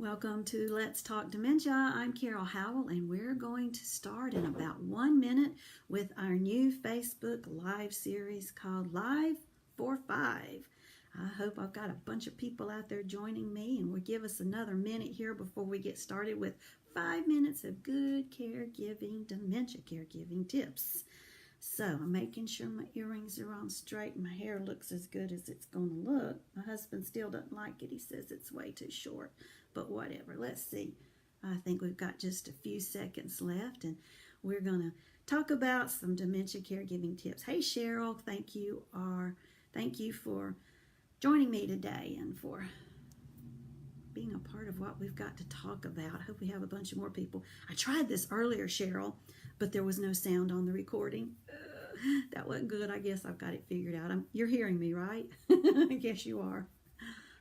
Welcome to Let's Talk Dementia. I'm Carol Howell, and we're going to start in about 1 minute with our new Facebook Live series called Live for 5. I hope I've got a bunch of people out there joining me, and we'll give us another minute here before we get started with 5 minutes of good caregiving, dementia caregiving tips. So I'm making sure my earrings are on straight and my hair looks as good as it's going to look. My husband still doesn't like it. He says it's way too short, but whatever. Let's see. I think we've got just a few seconds left, and we're going to talk about some dementia caregiving tips. Hey Cheryl, thank you for joining me today and for being a part of what we've got to talk about. I hope we have a bunch of more people. I tried this earlier, Cheryl, but there was no sound on the recording. That wasn't good. I guess I've got it figured out. You're hearing me, right? I guess you are.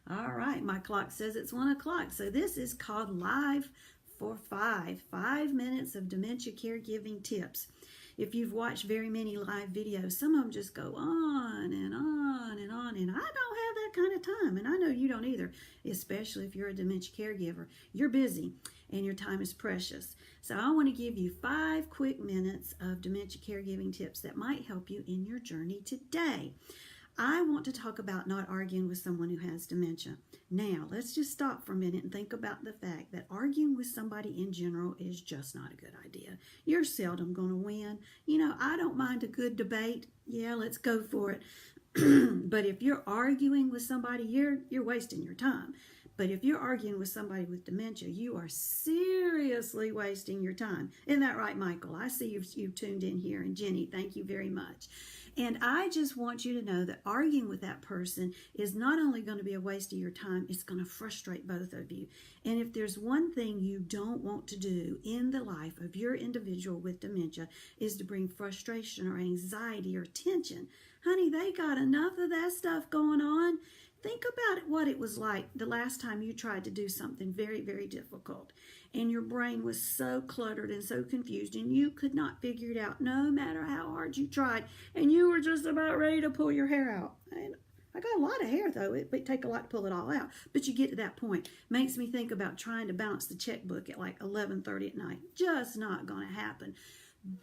All right, my clock says it's 1 o'clock. So this is called Live for 5. 5 minutes of dementia caregiving tips. If you've watched very many live videos, some of them just go on and on and on, and I don't have that kind of time, and I know you don't either, especially if you're a dementia caregiver. You're busy, and your time is precious. So I want to give you 5 quick minutes of dementia caregiving tips that might help you in your journey today. I want to talk about not arguing with someone who has dementia. Now, let's just stop for a minute and think about the fact that arguing with somebody in general is just not a good idea. You're seldom going to win. You know, I don't mind a good debate. Yeah, let's go for it. But if you're arguing with somebody, you're wasting your time. But if you're arguing with somebody with dementia, you are seriously wasting your time. Isn't that right, Michael? I see you've tuned in here. And Jenny, thank you very much. And I just want you to know that arguing with that person is not only going to be a waste of your time, it's going to frustrate both of you. And if there's one thing you don't want to do in the life of your individual with dementia is to bring frustration or anxiety or tension. Honey, they got enough of that stuff going on. Think about what it was like the last time you tried to do something very, very difficult, and your brain was so cluttered and so confused, and you could not figure it out no matter how hard you tried, and you were just about ready to pull your hair out. And I got a lot of hair, though. It would take a lot to pull it all out, but you get to that point. Makes me think about trying to balance the checkbook at like 11:30 at night. Just not going to happen.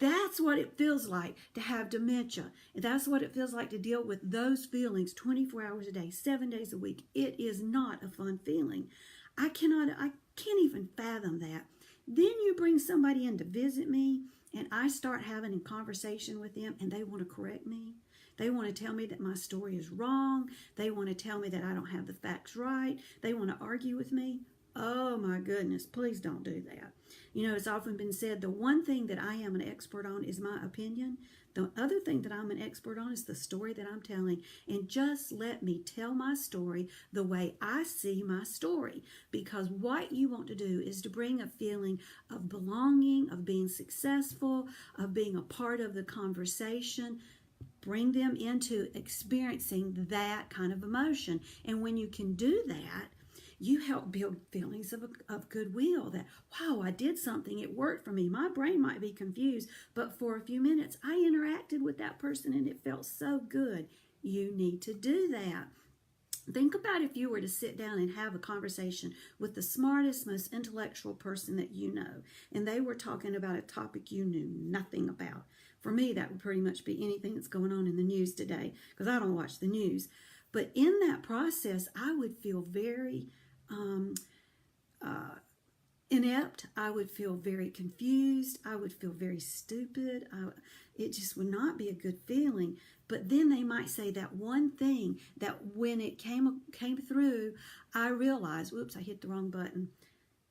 That's what it feels like to have dementia. That's what it feels like to deal with those feelings 24 hours a day, 7 days a week. It is not a fun feeling. I can't even fathom that. Then you bring somebody in to visit me, and I start having a conversation with them, and they want to correct me. They want to tell me that my story is wrong. They want to tell me that I don't have the facts right. They want to argue with me. Oh my goodness, please don't do that. You know, it's often been said the one thing that I am an expert on is my opinion. The other thing that I'm an expert on is the story that I'm telling. And just let me tell my story the way I see my story. Because what you want to do is to bring a feeling of belonging, of being successful, of being a part of the conversation. Bring them into experiencing that kind of emotion. And when you can do that, you help build feelings of goodwill that, wow, I did something, it worked for me. My brain might be confused, but for a few minutes, I interacted with that person and it felt so good. You need to do that. Think about if you were to sit down and have a conversation with the smartest, most intellectual person that you know, and they were talking about a topic you knew nothing about. For me, that would pretty much be anything that's going on in the news today, because I don't watch the news. But in that process, I would feel very inept. I would feel very confused. I would feel very stupid. It just would not be a good feeling. But then they might say that one thing that when it came through, I realized, whoops, I hit the wrong button.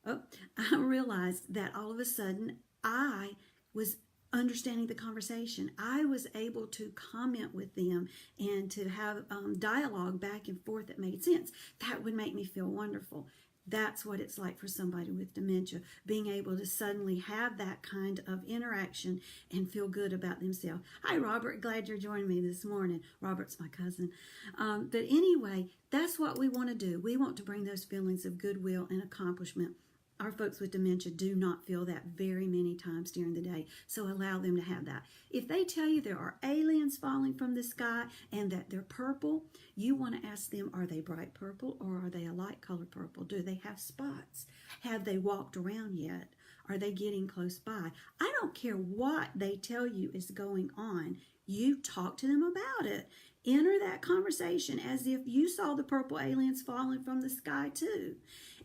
Oh, I realized that all of a sudden I was understanding the conversation. I was able to comment with them and to have dialogue back and forth that made sense. That would make me feel wonderful. That's what it's like for somebody with dementia, being able to suddenly have that kind of interaction and feel good about themselves. Hi, Robert. Glad you're joining me this morning. Robert's my cousin. But anyway, that's what we want to do. We want to bring those feelings of goodwill and accomplishment. our folks with dementia do not feel that very many times during the day, so allow them to have that. If they tell you there are aliens falling from the sky and that they're purple, you want to ask them, are they bright purple or are they a light color purple? Do they have spots? Have they walked around yet? Are they getting close by? I don't care what they tell you is going on. You talk to them about it. Enter that conversation as if you saw the purple aliens falling from the sky too.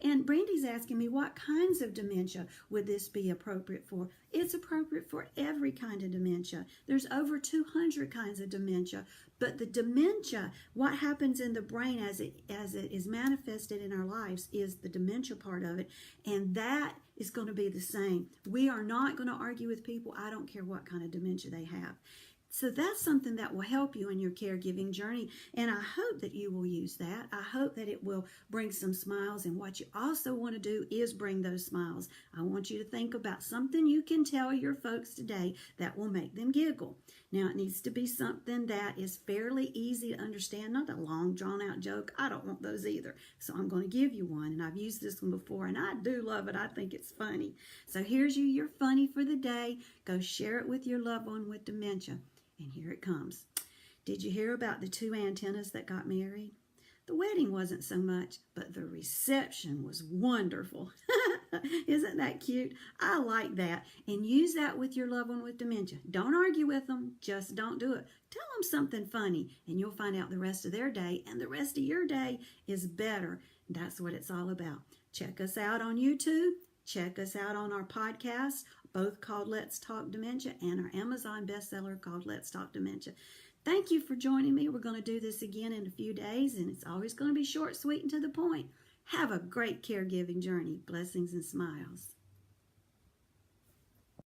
And Brandy's asking me, what kinds of dementia would this be appropriate for? It's appropriate for every kind of dementia. There's over 200 kinds of dementia. But the dementia, what happens in the brain as it is manifested in our lives, is the dementia part of it. And that is going to be the same. We are not going to argue with people. I don't care what kind of dementia they have. So that's something that will help you in your caregiving journey, and I hope that you will use that. I hope that it will bring some smiles, and what you also want to do is bring those smiles. I want you to think about something you can tell your folks today that will make them giggle. Now, it needs to be something that is fairly easy to understand, not a long, drawn-out joke. I don't want those either, so I'm going to give you one, and I've used this one before, and I do love it. I think it's funny. So here's your funny for the day. Go share it with your loved one with dementia. And here it comes. Did you hear about the two antennas that got married? The wedding wasn't so much, but the reception was wonderful. Isn't that cute? I like that. And use that with your loved one with dementia. Don't argue with them. Just don't do it. Tell them something funny, and you'll find out the rest of their day, and the rest of your day is better. That's what it's all about. Check us out on YouTube. Check us out on our podcast, both called Let's Talk Dementia, and our Amazon bestseller called Let's Talk Dementia. Thank you for joining me. We're going to do this again in a few days, and it's always going to be short, sweet, and to the point. Have a great caregiving journey. Blessings and smiles.